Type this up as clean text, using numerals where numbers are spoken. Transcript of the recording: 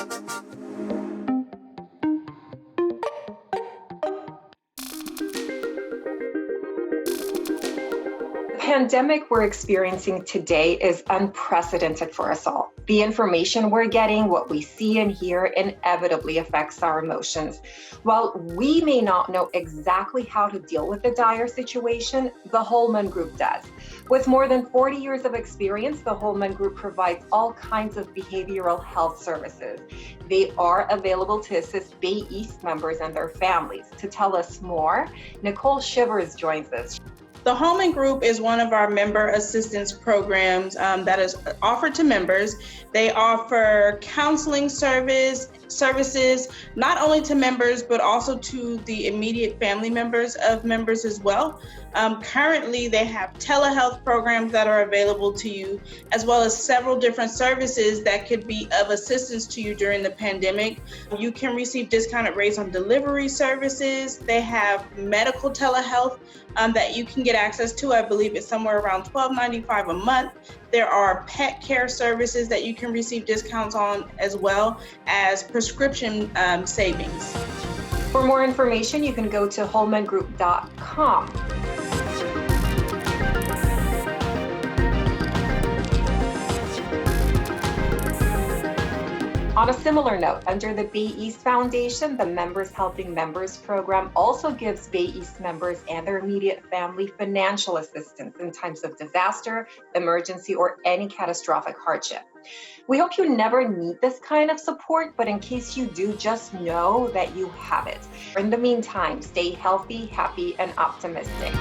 The pandemic we're experiencing today is unprecedented for us all. The information we're getting, what we see and hear, inevitably affects our emotions. While we may not know exactly how to deal with the dire situation, the Holman Group does. With more than 40 years of experience, the Holman Group provides all kinds of behavioral health services. They are available to assist Bay East members and their families. To tell us more, Nicole Shivers joins us. The Holman Group is one of our member assistance programs that is offered to members. They offer counseling services, not only to members, but also to the immediate family members of members as well. Currently, they have telehealth programs that are available to you, as well as several different services that could be of assistance to you during the pandemic. You can receive discounted rates on delivery services. They have medical telehealth that you can get access to. I believe it's somewhere around $12.95 a month. There are pet care services that you can receive discounts on, as well as prescription savings. For more information, you can go to holmangroup.com. On a similar note, under the Bay East Foundation, the Members Helping Members program also gives Bay East members and their immediate family financial assistance in times of disaster, emergency, or any catastrophic hardship. We hope you never need this kind of support, but in case you do, just know that you have it. In the meantime, stay healthy, happy, and optimistic.